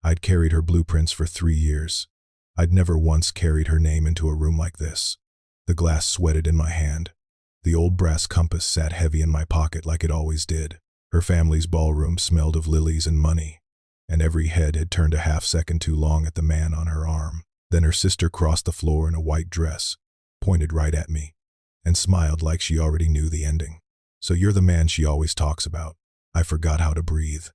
I'd carried her blueprints for 3 years. I'd never once carried her name into a room like this. The glass sweated in my hand. The old brass compass sat heavy in my pocket like it always did. Her family's ballroom smelled of lilies and money, and every head had turned a half-second too long at the man on her arm. Then her sister crossed the floor in a white dress, pointed right at me, and smiled like she already knew the ending. "So you're the man she always talks about." I forgot how to breathe.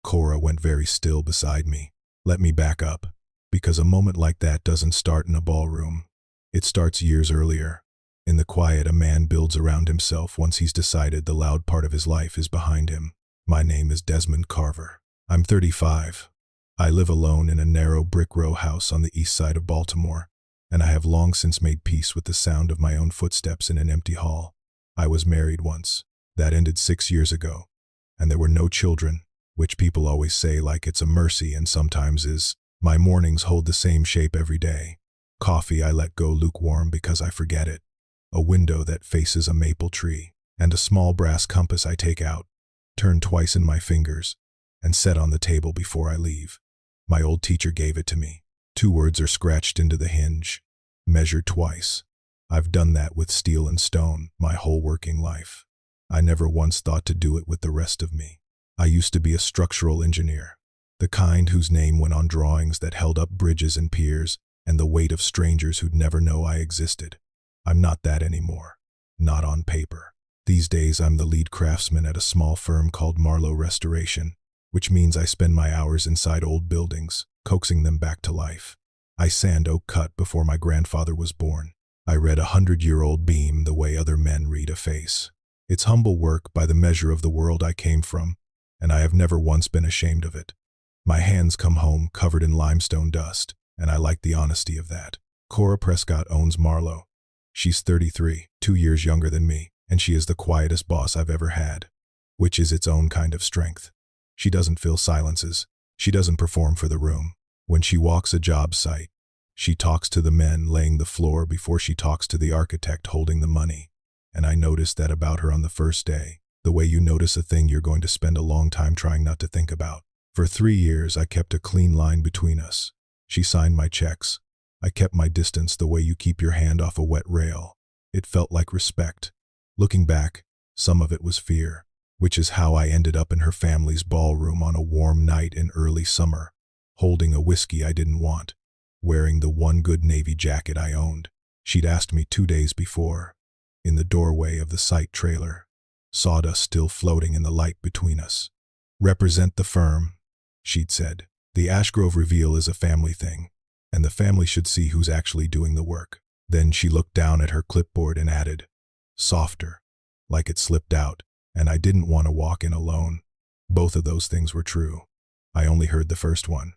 Cora went very still beside me. Let me back up, because a moment like that doesn't start in a ballroom. It starts years earlier. In the quiet a man builds around himself once he's decided the loud part of his life is behind him. My name is Desmond Carver. I'm 35. I live alone in a narrow brick row house on the east side of Baltimore, and I have long since made peace with the sound of my own footsteps in an empty hall. I was married once. That ended 6 years ago, and there were no children, which people always say like it's a mercy and sometimes is. My mornings hold the same shape every day. Coffee I let go lukewarm because I forget it. A window that faces a maple tree, and a small brass compass I take out, turn twice in my fingers, and set on the table before I leave. My old teacher gave it to me. 2 words are scratched into the hinge: measure twice. I've done that with steel and stone my whole working life. I never once thought to do it with the rest of me. I used to be a structural engineer, the kind whose name went on drawings that held up bridges and piers and the weight of strangers who'd never know I existed. I'm not that anymore. Not on paper. These days I'm the lead craftsman at a small firm called Marlowe Restoration, which means I spend my hours inside old buildings, coaxing them back to life. I sand oak cut before my grandfather was born. I read a 100-year-old beam the way other men read a face. It's humble work by the measure of the world I came from, and I have never once been ashamed of it. My hands come home covered in limestone dust, and I like the honesty of that. Cora Prescott owns Marlowe. She's 33, 2 years younger than me, and she is the quietest boss I've ever had, which is its own kind of strength. She doesn't fill silences. She doesn't perform for the room. When she walks a job site, she talks to the men laying the floor before she talks to the architect holding the money. And I noticed that about her on the first day, the way you notice a thing you're going to spend a long time trying not to think about. For 3 years, I kept a clean line between us. She signed my checks. I kept my distance the way you keep your hand off a wet rail. It felt like respect. Looking back, some of it was fear, which is how I ended up in her family's ballroom on a warm night in early summer, holding a whiskey I didn't want, wearing the one good navy jacket I owned. She'd asked me 2 days before, in the doorway of the site trailer, sawdust still floating in the light between us. "Represent the firm," she'd said. "The Ashgrove reveal is a family thing, and the family should see who's actually doing the work." Then she looked down at her clipboard and added, "Softer," like it slipped out, and I didn't want to walk in alone. Both of those things were true. I only heard the first one.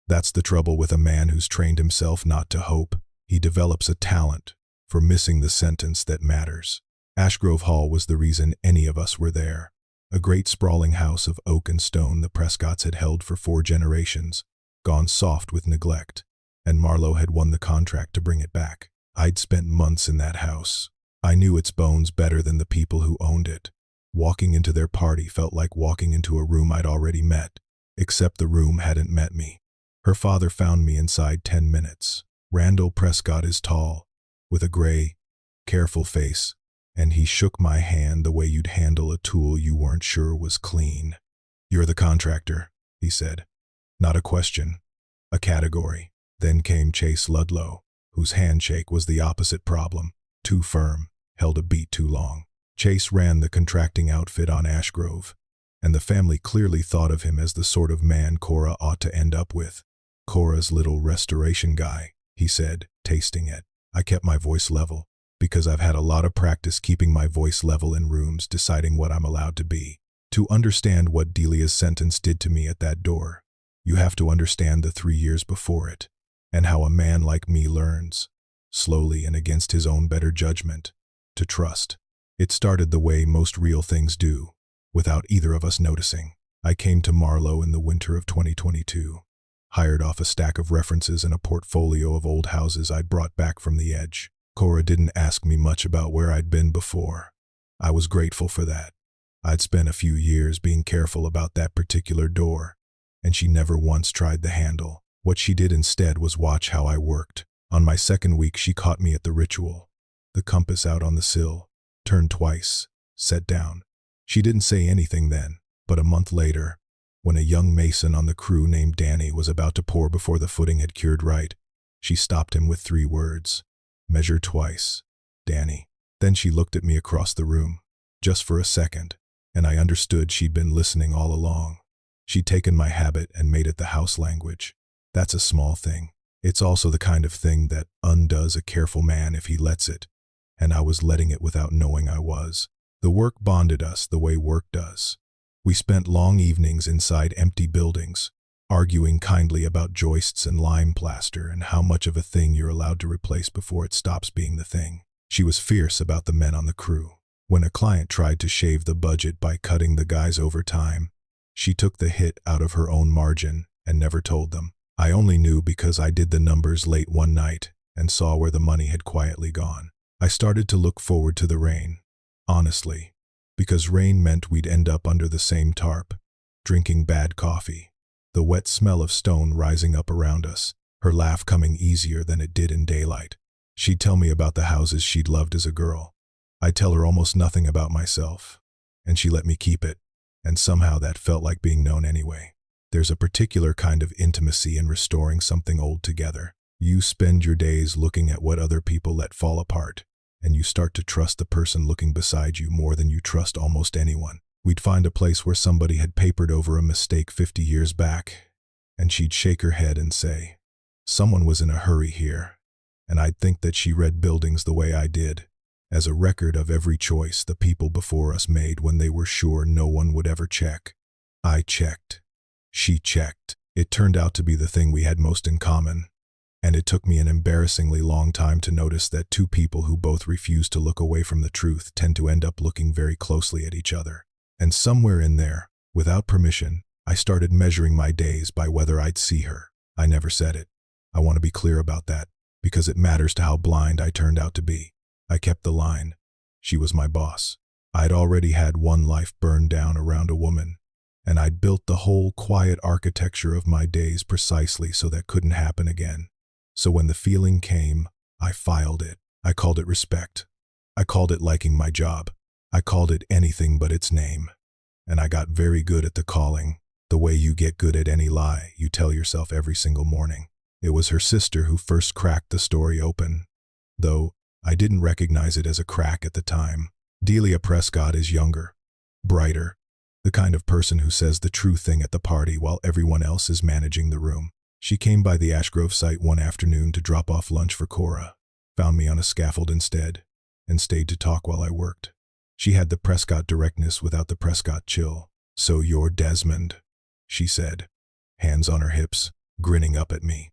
That's the trouble with a man who's trained himself not to hope. He develops a talent for missing the sentence that matters. Ashgrove Hall was the reason any of us were there. A great sprawling house of oak and stone the Prescotts had held for 4 generations, gone soft with neglect, and Marlowe had won the contract to bring it back. I'd spent months in that house. I knew its bones better than the people who owned it. Walking into their party felt like walking into a room I'd already met, except the room hadn't met me. Her father found me inside 10 minutes. Randall Prescott is tall, with a gray, careful face, and he shook my hand the way you'd handle a tool you weren't sure was clean. "You're the contractor," he said. Not a question, a category. Then came Chase Ludlow, whose handshake was the opposite problem. Too firm, held a beat too long. Chase ran the contracting outfit on Ashgrove, and the family clearly thought of him as the sort of man Cora ought to end up with. "Cora's little restoration guy," he said, tasting it. I kept my voice level, because I've had a lot of practice keeping my voice level in rooms deciding what I'm allowed to be. To understand what Delia's sentence did to me at that door, you have to understand the 3 years before it, and how a man like me learns, slowly and against his own better judgment, to trust. It started the way most real things do, without either of us noticing. I came to Marlowe in the winter of 2022, hired off a stack of references and a portfolio of old houses I'd brought back from the edge. Cora didn't ask me much about where I'd been before. I was grateful for that. I'd spent a few years being careful about that particular door, and she never once tried the handle. What she did instead was watch how I worked. On my second week, she caught me at the ritual. The compass out on the sill, turned twice, set down. She didn't say anything then, but a month later, when a young mason on the crew named Danny was about to pour before the footing had cured right, she stopped him with 3 words. Measure twice, Danny. Then she looked at me across the room, just for a second, and I understood she'd been listening all along. She'd taken my habit and made it the house language. That's a small thing. It's also the kind of thing that undoes a careful man if he lets it, and I was letting it without knowing I was. The work bonded us the way work does. We spent long evenings inside empty buildings, arguing kindly about joists and lime plaster and how much of a thing you're allowed to replace before it stops being the thing. She was fierce about the men on the crew. When a client tried to shave the budget by cutting the guys overtime, she took the hit out of her own margin and never told them. I only knew because I did the numbers late one night and saw where the money had quietly gone. I started to look forward to the rain, honestly, because rain meant we'd end up under the same tarp, drinking bad coffee, the wet smell of stone rising up around us, her laugh coming easier than it did in daylight. She'd tell me about the houses she'd loved as a girl. I'd tell her almost nothing about myself, and she let me keep it, and somehow that felt like being known anyway. There's a particular kind of intimacy in restoring something old together. You spend your days looking at what other people let fall apart, and you start to trust the person looking beside you more than you trust almost anyone. We'd find a place where somebody had papered over a mistake 50 years back, and she'd shake her head and say, "Someone was in a hurry here," and I'd think that she read buildings the way I did, as a record of every choice the people before us made when they were sure no one would ever check. I checked. She checked. It turned out to be the thing we had most in common. And it took me an embarrassingly long time to notice that 2 people who both refuse to look away from the truth tend to end up looking very closely at each other. And somewhere in there, without permission, I started measuring my days by whether I'd see her. I never said it. I want to be clear about that, because it matters to how blind I turned out to be. I kept the line. She was my boss. I'd already had one life burned down around a woman, and I'd built the whole quiet architecture of my days precisely so that couldn't happen again. So when the feeling came, I filed it. I called it respect. I called it liking my job. I called it anything but its name. And I got very good at the calling, the way you get good at any lie you tell yourself every single morning. It was her sister who first cracked the story open, though I didn't recognize it as a crack at the time. Delia Prescott is younger, brighter, the kind of person who says the true thing at the party while everyone else is managing the room. She came by the Ashgrove site one afternoon to drop off lunch for Cora, found me on a scaffold instead, and stayed to talk while I worked. She had the Prescott directness without the Prescott chill. "So you're Desmond," she said, hands on her hips, grinning up at me.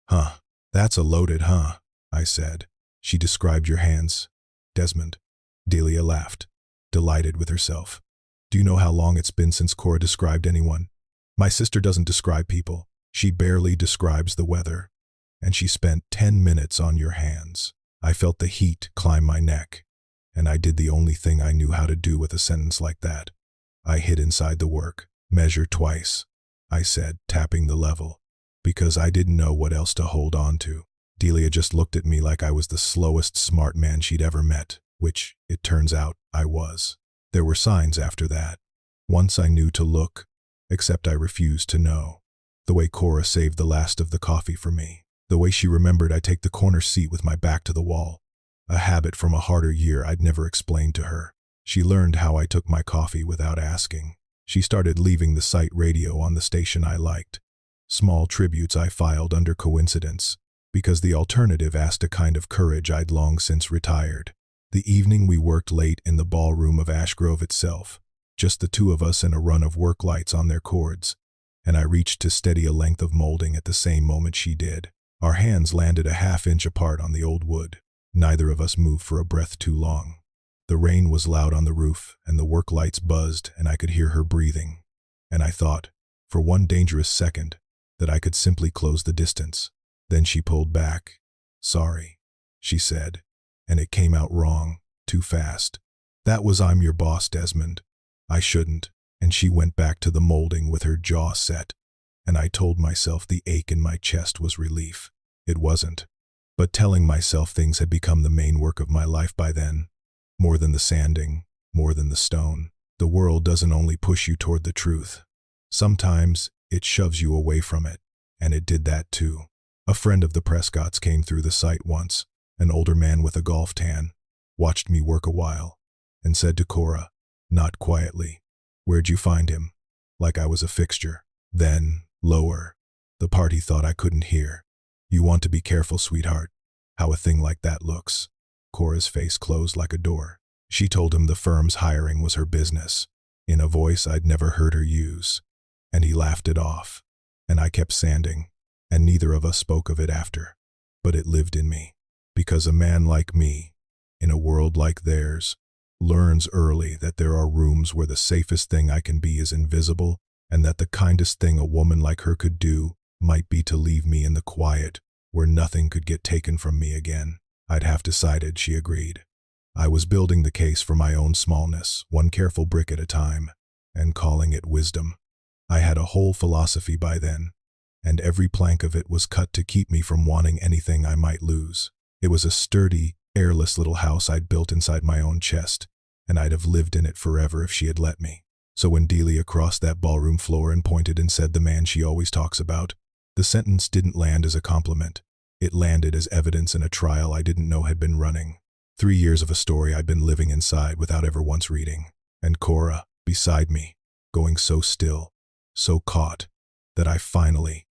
"Huh, that's a loaded huh," I said. "She described your hands, Desmond." Delia laughed, delighted with herself. "Do you know how long it's been since Cora described anyone? My sister doesn't describe people. She barely describes the weather, and she spent 10 minutes on your hands." I felt the heat climb my neck, and I did the only thing I knew how to do with a sentence like that. I hid inside the work. "Measure twice," I said, tapping the level, because I didn't know what else to hold on to. Delia just looked at me like I was the slowest smart man she'd ever met, which, it turns out, I was. There were signs after that. Once I knew to look, except I refused to know. The way Cora saved the last of the coffee for me. The way she remembered I take the corner seat with my back to the wall. A habit from a harder year I'd never explained to her. She learned how I took my coffee without asking. She started leaving the site radio on the station I liked. Small tributes I filed under coincidence, because the alternative asked a kind of courage I'd long since retired. The evening we worked late in the ballroom of Ashgrove itself, just the 2 of us and a run of work lights on their cords, and I reached to steady a length of molding at the same moment she did. Our hands landed a half-inch apart on the old wood. Neither of us moved for a breath too long. The rain was loud on the roof, and the work lights buzzed, and I could hear her breathing. And I thought, for one dangerous second, that I could simply close the distance. Then she pulled back. "Sorry," she said, and it came out wrong, too fast. "That was 'I'm your boss, Desmond. I shouldn't,'" and she went back to the molding with her jaw set. and I told myself the ache in my chest was relief. It wasn't. But telling myself things had become the main work of my life by then. More than the sanding, more than the stone. The world doesn't only push you toward the truth. Sometimes it shoves you away from it, and it did that too. A friend of the Prescotts came through the site once, an older man with a golf tan, watched me work a while, and said to Cora, not quietly, "Where'd you find him?" Like I was a fixture. Then, lower, the part he thought I couldn't hear. "You want to be careful, sweetheart, how a thing like that looks." Cora's face closed like a door. She told him the firm's hiring was her business, in a voice I'd never heard her use, and he laughed it off. And I kept sanding, and neither of us spoke of it after. But it lived in me, because a man like me, in a world like theirs, learns early that there are rooms where the safest thing I can be is invisible, and that the kindest thing a woman like her could do might be to leave me in the quiet, where nothing could get taken from me again. I'd have decided, she agreed. I was building the case for my own smallness, one careful brick at a time, and calling it wisdom. I had a whole philosophy by then, and every plank of it was cut to keep me from wanting anything I might lose. It was a sturdy, airless little house I'd built inside my own chest, and I'd have lived in it forever if she had let me. So when Delia crossed that ballroom floor and pointed and said, "The man she always talks about," the sentence didn't land as a compliment. It landed as evidence in a trial I didn't know had been running. 3 years of a story I'd been living inside without ever once reading. And Cora, beside me, going so still, so caught, that I finally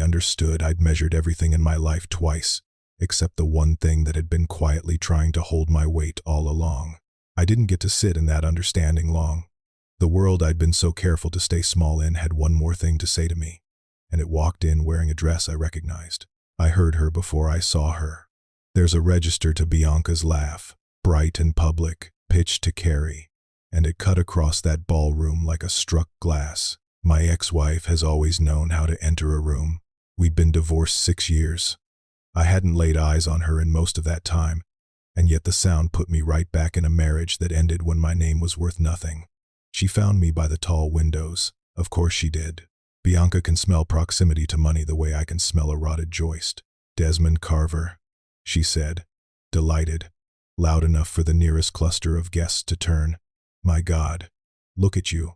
understood I'd measured everything in my life twice, except the one thing that had been quietly trying to hold my weight all along. I didn't get to sit in that understanding long. The world I'd been so careful to stay small in had one more thing to say to me, and it walked in wearing a dress I recognized. I heard her before I saw her. There's a register to Bianca's laugh, bright and public, pitched to Carrie, and it cut across that ballroom like a struck glass. My ex-wife has always known how to enter a room. We'd been divorced 6 years. I hadn't laid eyes on her in most of that time, and yet the sound put me right back in a marriage that ended when my name was worth nothing. She found me by the tall windows. Of course she did. Bianca can smell proximity to money the way I can smell a rotted joist. "Desmond Carver," she said, delighted, loud enough for the nearest cluster of guests to turn. "My God, look at you,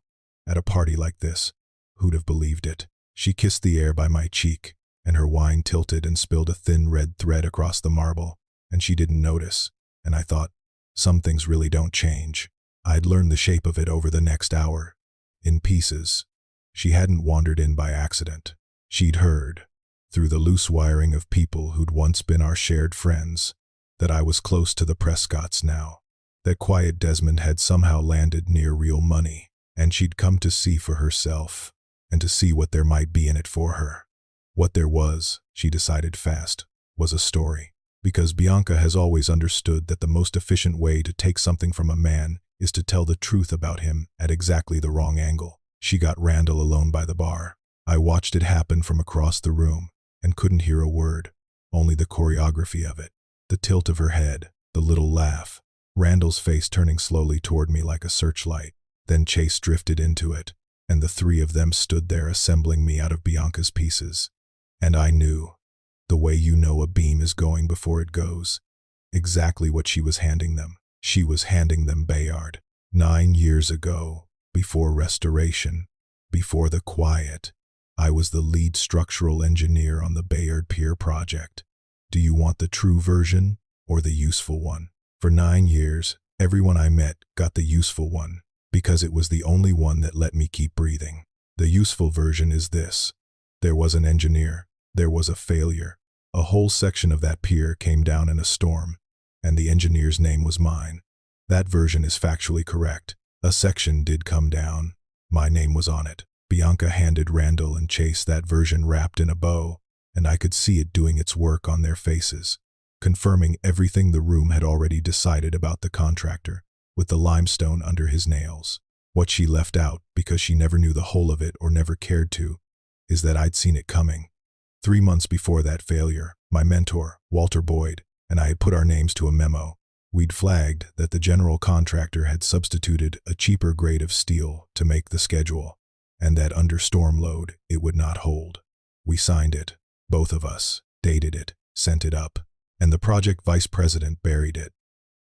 at a party like this. Who'd have believed it?" She kissed the air by my cheek, and her wine tilted and spilled a thin red thread across the marble, and she didn't notice, and I thought, some things really don't change. I'd learned the shape of it over the next hour, in pieces. She hadn't wandered in by accident. She'd heard, through the loose wiring of people who'd once been our shared friends, that I was close to the Prescotts now, that quiet Desmond had somehow landed near real money, and she'd come to see for herself, and to see what there might be in it for her. What there was, she decided fast, was a story. Because Bianca has always understood that the most efficient way to take something from a man is to tell the truth about him at exactly the wrong angle. She got Randall alone by the bar. I watched it happen from across the room and couldn't hear a word, only the choreography of it, the tilt of her head, the little laugh, Randall's face turning slowly toward me like a searchlight. Then Chase drifted into it, and the three of them stood there assembling me out of Bianca's pieces. And I knew, the way you know a beam is going before it goes, exactly what she was handing them. She was handing them Bayard. 9 years ago, before restoration, before the quiet, I was the lead structural engineer on the Bayard Pier project. Do you want the true version or the useful one? For 9 years, everyone I met got the useful one, because it was the only one that let me keep breathing. The useful version is this. There was an engineer. There was a failure. A whole section of that pier came down in a storm, and the engineer's name was mine. That version is factually correct. A section did come down. My name was on it. Bianca handed Randall and Chase that version wrapped in a bow, and I could see it doing its work on their faces, confirming everything the room had already decided about the contractor, with the limestone under his nails. What she left out, because she never knew the whole of it or never cared to, is that I'd seen it coming. 3 months before that failure, my mentor, Walter Boyd, and I had put our names to a memo. We'd flagged that the general contractor had substituted a cheaper grade of steel to make the schedule, and that under storm load, it would not hold. We signed it, both of us, dated it, sent it up, and the project vice president buried it,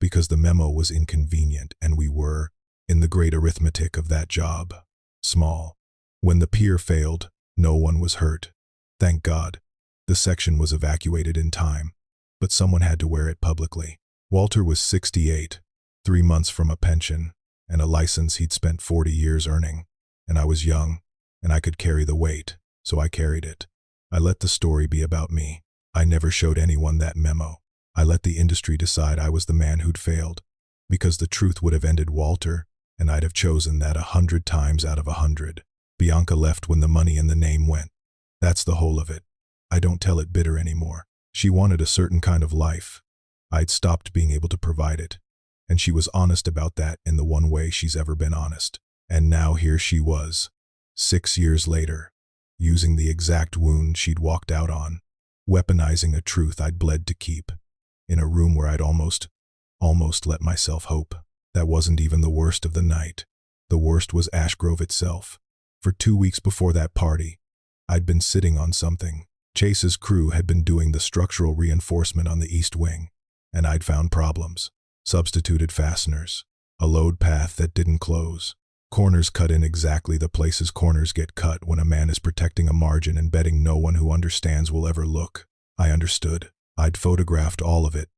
because the memo was inconvenient and we were, in the great arithmetic of that job, small. When the pier failed, no one was hurt. Thank God. The section was evacuated in time, but someone had to wear it publicly. Walter was 68, 3 months from a pension, and a license he'd spent 40 years earning. And I was young, and I could carry the weight, so I carried it. I let the story be about me. I never showed anyone that memo. I let the industry decide I was the man who'd failed, because the truth would have ended Walter, and I'd have chosen that 100 times out of 100. Bianca left when the money and the name went. That's the whole of it. I don't tell it bitter anymore. She wanted a certain kind of life. I'd stopped being able to provide it, and she was honest about that in the one way she's ever been honest. And now here she was, 6 years later, using the exact wound she'd walked out on, weaponizing a truth I'd bled to keep, in a room where I'd almost let myself hope. That wasn't even the worst of the night. The worst was Ash Grove itself. For 2 weeks before that party, I'd been sitting on something. Chase's crew had been doing the structural reinforcement on the east wing, and I'd found problems. Substituted fasteners, a load path that didn't close, corners cut in exactly the places corners get cut when a man is protecting a margin and betting no one who understands will ever look. I understood. I'd photographed all of it,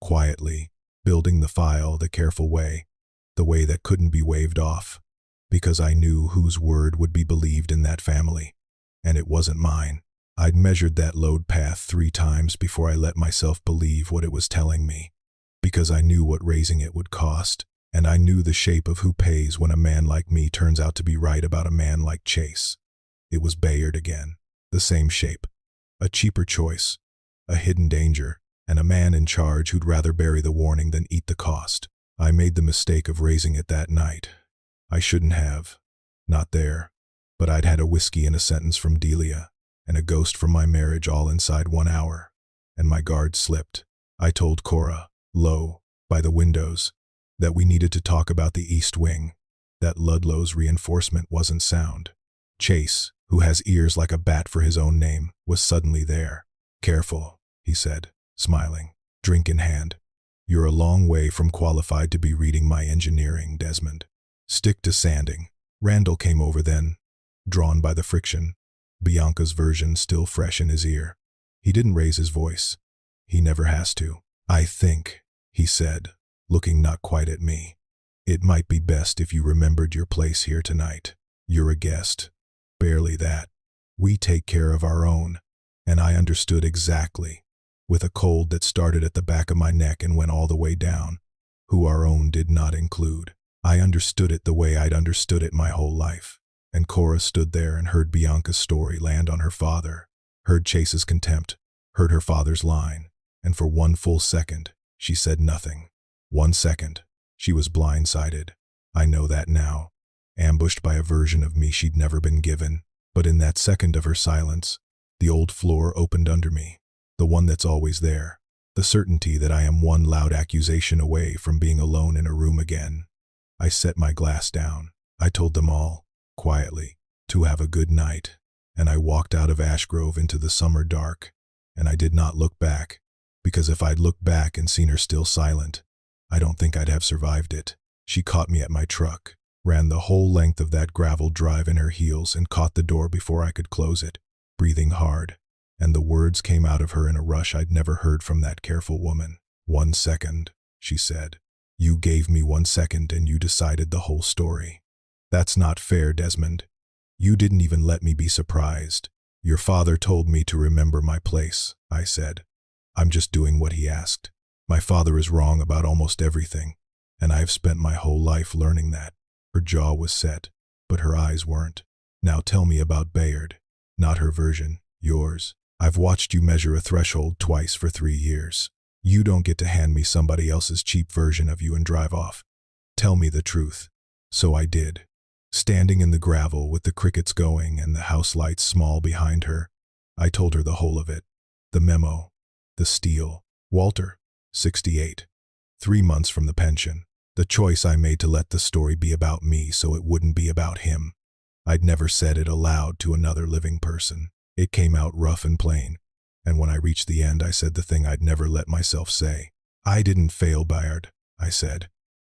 quietly, building the file the careful way, the way that couldn't be waved off, because I knew whose word would be believed in that family, and it wasn't mine. I'd measured that load path 3 times before I let myself believe what it was telling me, because I knew what raising it would cost, and I knew the shape of who pays when a man like me turns out to be right about a man like Chase. It was Bayard again, the same shape, a cheaper choice, a hidden danger, and a man in charge who'd rather bury the warning than eat the cost. I made the mistake of raising it that night. I shouldn't have. Not there. But I'd had a whiskey and a sentence from Delia, and a ghost from my marriage all inside 1 hour, and my guard slipped. I told Cora, low, by the windows, that we needed to talk about the East Wing, that Ludlow's reinforcement wasn't sound. Chase, who has ears like a bat for his own name, was suddenly there. Careful, he said, smiling, drink in hand. You're a long way from qualified to be reading my engineering, Desmond. Stick to sanding. Randall came over then, drawn by the friction, Bianca's version still fresh in his ear. He didn't raise his voice. He never has to. I think, he said, looking not quite at me, it might be best if you remembered your place here tonight. You're a guest. Barely that. We take care of our own. And I understood exactly, with a cold that started at the back of my neck and went all the way down, who our own did not include. I understood it the way I'd understood it my whole life. And Cora stood there and heard Bianca's story land on her father, heard Chase's contempt, heard her father's line, and for 1 full second, she said nothing. 1 second. She was blindsided. I know that now. Ambushed by a version of me she'd never been given. But in that second of her silence, the old floor opened under me, the one that's always there, the certainty that I am one loud accusation away from being alone in a room again. I set my glass down. I told them all, quietly, to have a good night, and I walked out of Ash Grove into the summer dark, and I did not look back, because if I'd looked back and seen her still silent, I don't think I'd have survived it. She caught me at my truck, ran the whole length of that gravel drive in her heels and caught the door before I could close it, breathing hard, and the words came out of her in a rush I'd never heard from that careful woman. 1 second, she said. You gave me 1 second and you decided the whole story. That's not fair, Desmond. You didn't even let me be surprised. Your father told me to remember my place, I said. I'm just doing what he asked. My father is wrong about almost everything, and I've spent my whole life learning that. Her jaw was set, but her eyes weren't. Now tell me about Bayard. Not her version, yours. I've watched you measure a threshold twice for 3 years. You don't get to hand me somebody else's cheap version of you and drive off. Tell me the truth. So I did. Standing in the gravel with the crickets going and the house lights small behind her, I told her the whole of it. The memo, the steal, Walter, 68, 3 months from the pension, the choice I made to let the story be about me so it wouldn't be about him. I'd never said it aloud to another living person. It came out rough and plain, and when I reached the end, I said the thing I'd never let myself say. I didn't fail, Bayard, I said.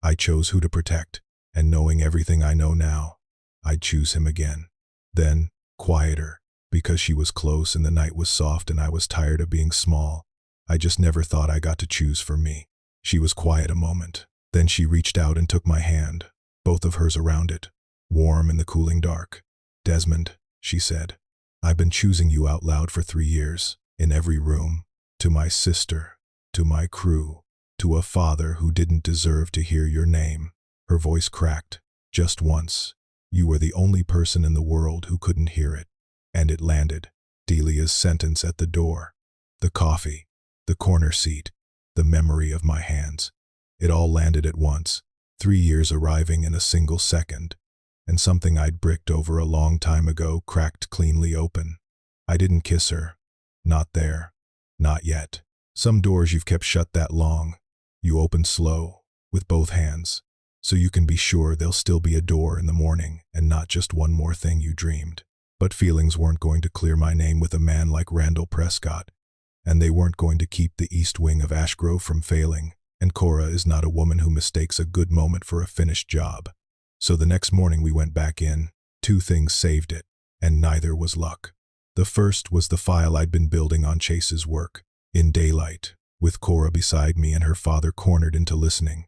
I chose who to protect, and knowing everything I know now, I'd choose him again. Then, quieter, because she was close and the night was soft and I was tired of being small, I just never thought I got to choose for me. She was quiet a moment. Then she reached out and took my hand, both of hers around it, warm in the cooling dark. Desmond, she said, I've been choosing you out loud for 3 years, in every room, to my sister, to my crew, to a father who didn't deserve to hear your name. Her voice cracked, just once. You were the only person in the world who couldn't hear it. And it landed. Delia's sentence at the door. The coffee, the corner seat, the memory of my hands. It all landed at once, 3 years arriving in a single second, and something I'd bricked over a long time ago cracked cleanly open. I didn't kiss her. Not there. Not yet. Some doors you've kept shut that long, you open slow, with both hands, so you can be sure there'll still be a door in the morning and not just one more thing you dreamed. But feelings weren't going to clear my name with a man like Randall Prescott, and they weren't going to keep the East Wing of Ashgrove from failing, and Cora is not a woman who mistakes a good moment for a finished job. So the next morning we went back in. 2 things saved it, and neither was luck. The first was the file I'd been building on Chase's work. In daylight, with Cora beside me and her father cornered into listening,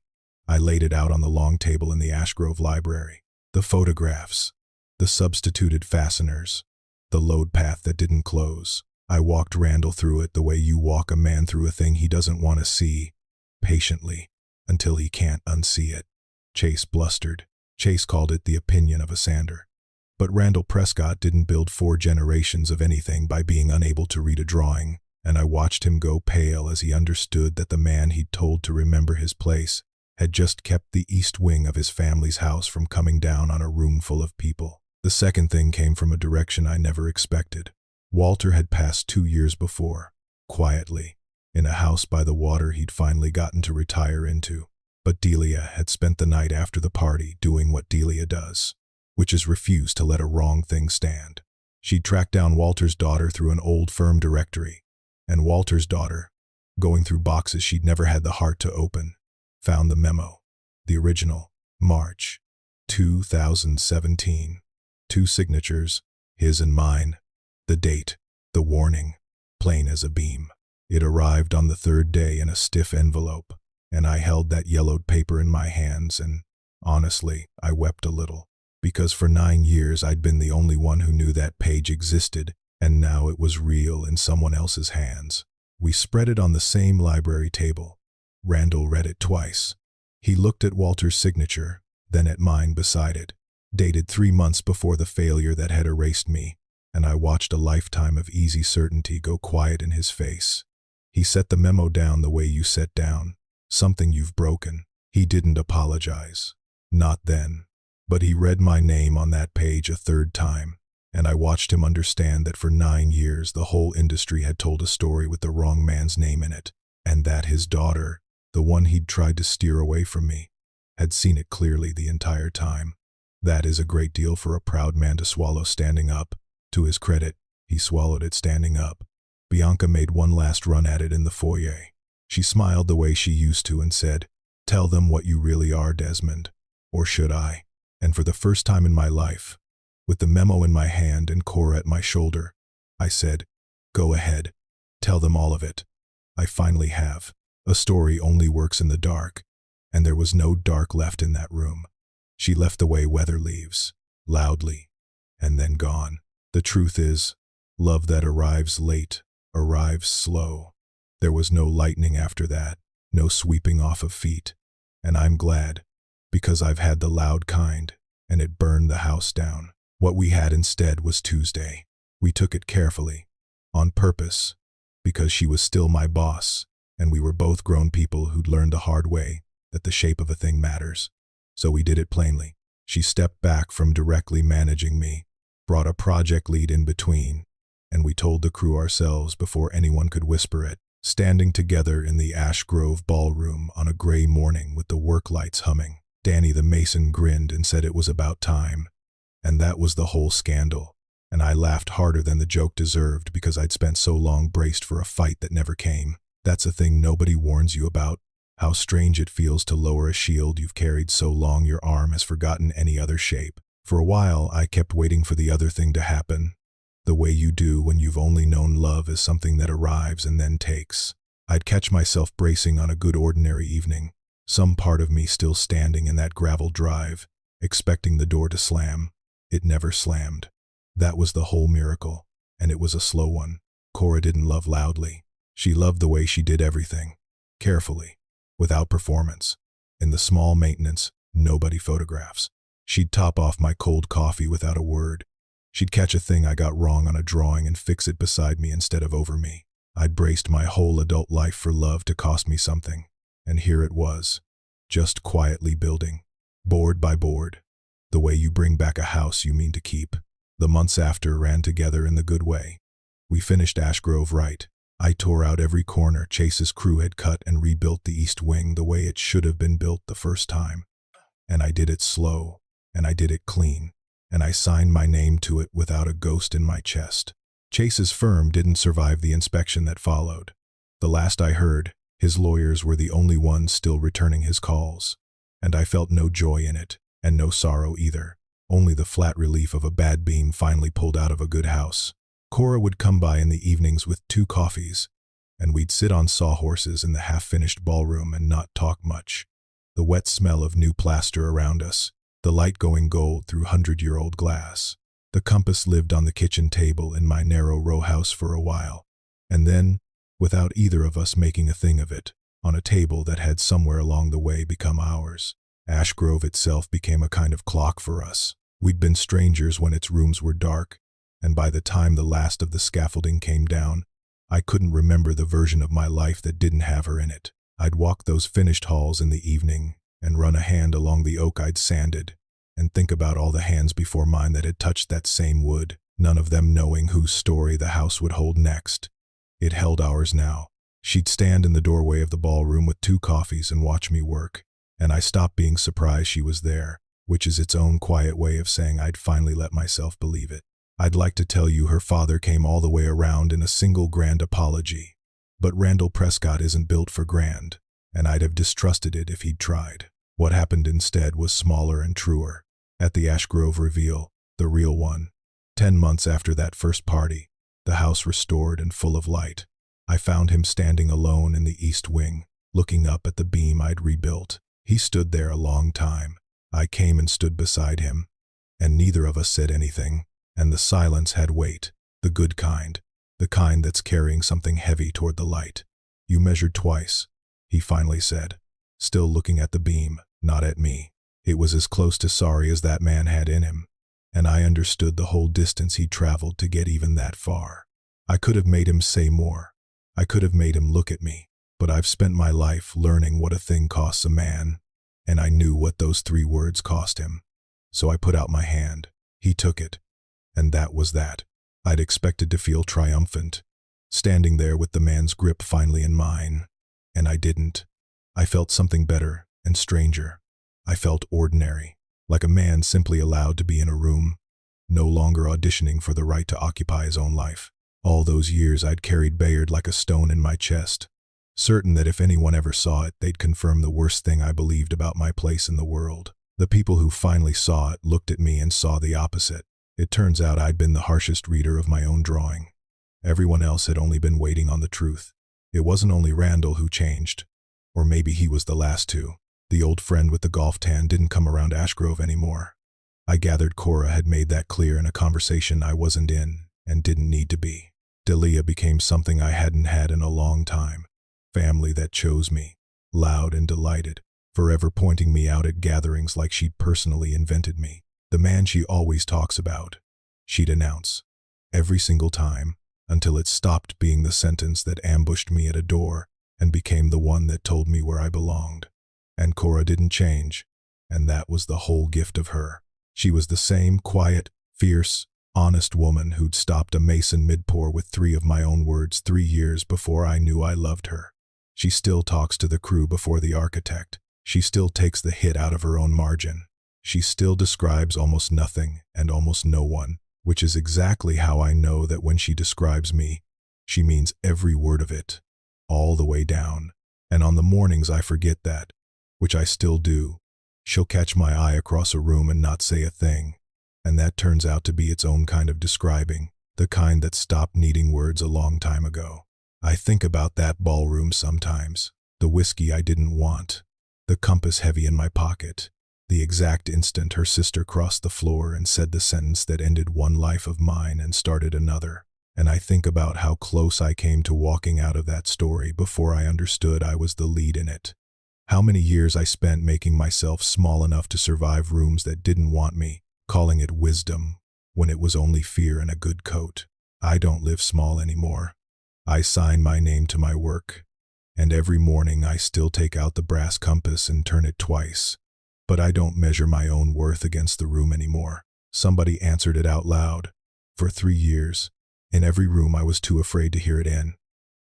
I laid it out on the long table in the Ashgrove library. The photographs, the substituted fasteners, the load path that didn't close. I walked Randall through it the way you walk a man through a thing he doesn't want to see, patiently, until he can't unsee it. Chase blustered. Chase called it the opinion of a sander. But Randall Prescott didn't build 4 generations of anything by being unable to read a drawing, and I watched him go pale as he understood that the man he'd told to remember his place had just kept the east wing of his family's house from coming down on a room full of people. The second thing came from a direction I never expected. Walter had passed 2 years before, quietly, in a house by the water he'd finally gotten to retire into. But Delia had spent the night after the party doing what Delia does, which is refuse to let a wrong thing stand. She'd tracked down Walter's daughter through an old firm directory, and Walter's daughter, going through boxes she'd never had the heart to open, found the memo, the original, March 2017. 2 signatures, his and mine, the date, the warning, plain as a beam. It arrived on the 3rd day in a stiff envelope, and I held that yellowed paper in my hands and, honestly, I wept a little, because for 9 years I'd been the only one who knew that page existed, and now it was real in someone else's hands. We spread it on the same library table. Randall read it twice. He looked at Walter's signature, then at mine beside it, dated 3 months before the failure that had erased me, and I watched a lifetime of easy certainty go quiet in his face. He set the memo down the way you set down, something you've broken. He didn't apologize. Not then. But he read my name on that page a 3rd time, and I watched him understand that for 9 years the whole industry had told a story with the wrong man's name in it, and that his daughter, the one he'd tried to steer away from me, had seen it clearly the entire time. That is a great deal for a proud man to swallow standing up. To his credit, he swallowed it standing up. Bianca made one last run at it in the foyer. She smiled the way she used to and said, "Tell them what you really are, Desmond. Or should I?" And for the first time in my life, with the memo in my hand and Cora at my shoulder, I said, "Go ahead. Tell them all of it. I finally have." A story only works in the dark, and there was no dark left in that room. She left the way weather leaves, loudly, and then gone. The truth is, love that arrives late, arrives slow. There was no lightning after that, no sweeping off of feet, and I'm glad, because I've had the loud kind, and it burned the house down. What we had instead was Tuesday. We took it carefully, on purpose, because she was still my boss, and we were both grown people who'd learned the hard way that the shape of a thing matters. So we did it plainly. She stepped back from directly managing me, brought a project lead in between, and we told the crew ourselves before anyone could whisper it, standing together in the Ash Grove ballroom on a gray morning with the work lights humming. Danny the mason grinned and said it was about time. And that was the whole scandal. And I laughed harder than the joke deserved because I'd spent so long braced for a fight that never came. That's a thing nobody warns you about. How strange it feels to lower a shield you've carried so long your arm has forgotten any other shape. For a while, I kept waiting for the other thing to happen. The way you do when you've only known love as something that arrives and then takes. I'd catch myself bracing on a good ordinary evening, some part of me still standing in that gravel drive, expecting the door to slam. It never slammed. That was the whole miracle, and it was a slow one. Cora didn't love loudly. She loved the way she did everything, carefully, without performance. In the small maintenance, nobody photographs. She'd top off my cold coffee without a word. She'd catch a thing I got wrong on a drawing and fix it beside me instead of over me. I'd braced my whole adult life for love to cost me something, and here it was, just quietly building, board by board, the way you bring back a house you mean to keep. The months after ran together in the good way. We finished Ash Grove right. I tore out every corner Chase's crew had cut and rebuilt the east wing the way it should have been built the first time. And I did it slow, and I did it clean, and I signed my name to it without a ghost in my chest. Chase's firm didn't survive the inspection that followed. The last I heard, his lawyers were the only ones still returning his calls. And I felt no joy in it, and no sorrow either. Only the flat relief of a bad beam finally pulled out of a good house. Cora would come by in the evenings with 2 coffees, and we'd sit on sawhorses in the half-finished ballroom and not talk much. The wet smell of new plaster around us, the light going gold through 100-year-old glass. The compass lived on the kitchen table in my narrow row house for a while, and then, without either of us making a thing of it, on a table that had somewhere along the way become ours. Ash Grove itself became a kind of clock for us. We'd been strangers when its rooms were dark, and by the time the last of the scaffolding came down, I couldn't remember the version of my life that didn't have her in it. I'd walk those finished halls in the evening and run a hand along the oak I'd sanded, and think about all the hands before mine that had touched that same wood, none of them knowing whose story the house would hold next. It held ours now. She'd stand in the doorway of the ballroom with 2 coffees and watch me work, and I stopped being surprised she was there, which is its own quiet way of saying I'd finally let myself believe it. I'd like to tell you her father came all the way around in a single grand apology, but Randall Prescott isn't built for grand, and I'd have distrusted it if he'd tried. What happened instead was smaller and truer. At the Ash Grove reveal, the real one, 10 months after that first party, the house restored and full of light, I found him standing alone in the east wing, looking up at the beam I'd rebuilt. He stood there a long time. I came and stood beside him, and neither of us said anything, and the silence had weight, the good kind, the kind that's carrying something heavy toward the light. You measured twice, he finally said, still looking at the beam, not at me. It was as close to sorry as that man had in him, and I understood the whole distance he traveled to get even that far. I could have made him say more. I could have made him look at me, but I've spent my life learning what a thing costs a man, and I knew what those 3 words cost him. So I put out my hand. He took it, and that was that. I'd expected to feel triumphant, standing there with the man's grip finally in mine, and I didn't. I felt something better and stranger. I felt ordinary, like a man simply allowed to be in a room, no longer auditioning for the right to occupy his own life. All those years I'd carried Bayard like a stone in my chest, certain that if anyone ever saw it, they'd confirm the worst thing I believed about my place in the world. The people who finally saw it looked at me and saw the opposite. It turns out I'd been the harshest reader of my own drawing. Everyone else had only been waiting on the truth. It wasn't only Randall who changed, or maybe he was the last to. The old friend with the golf tan didn't come around Ash Grove anymore. I gathered Cora had made that clear in a conversation I wasn't in and didn't need to be. Delia became something I hadn't had in a long time. Family that chose me, loud and delighted, forever pointing me out at gatherings like she'd personally invented me. The man she always talks about, she'd announce, every single time, until it stopped being the sentence that ambushed me at a door and became the one that told me where I belonged. And Cora didn't change, and that was the whole gift of her. She was the same quiet, fierce, honest woman who'd stopped a mason mid-pour with 3 of my own words 3 years before I knew I loved her. She still talks to the crew before the architect. She still takes the hit out of her own margin. She still describes almost nothing and almost no one, which is exactly how I know that when she describes me, she means every word of it, all the way down. And on the mornings I forget that, which I still do, she'll catch my eye across a room and not say a thing. And that turns out to be its own kind of describing, the kind that stopped needing words a long time ago. I think about that ballroom sometimes, the whiskey I didn't want, the compass heavy in my pocket, the exact instant her sister crossed the floor and said the sentence that ended one life of mine and started another. And I think about how close I came to walking out of that story before I understood I was the lead in it. How many years I spent making myself small enough to survive rooms that didn't want me, calling it wisdom, when it was only fear and a good coat. I don't live small anymore. I sign my name to my work, and every morning I still take out the brass compass and turn it twice. But I don't measure my own worth against the room anymore. Somebody answered it out loud. For 3 years, in every room I was too afraid to hear it in.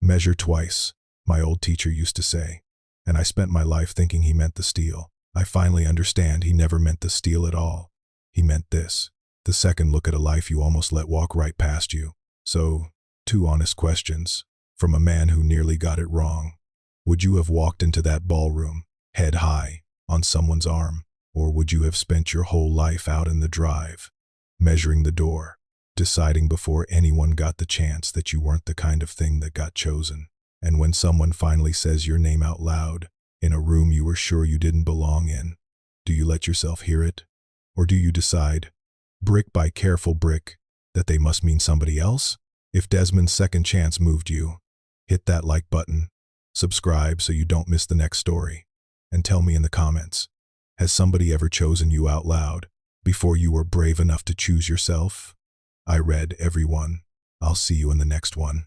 Measure twice, my old teacher used to say, and I spent my life thinking he meant the steel. I finally understand he never meant the steel at all. He meant this, the second look at a life you almost let walk right past you. So, 2 honest questions, from a man who nearly got it wrong. Would you have walked into that ballroom, head high, on someone's arm, or would you have spent your whole life out in the drive, measuring the door, deciding before anyone got the chance that you weren't the kind of thing that got chosen? And when someone finally says your name out loud, in a room you were sure you didn't belong in, do you let yourself hear it? Or do you decide, brick by careful brick, that they must mean somebody else? If Desmond's second chance moved you, hit that like button, subscribe so you don't miss the next story, and tell me in the comments, has somebody ever chosen you out loud before you were brave enough to choose yourself? I read every one. I'll see you in the next one.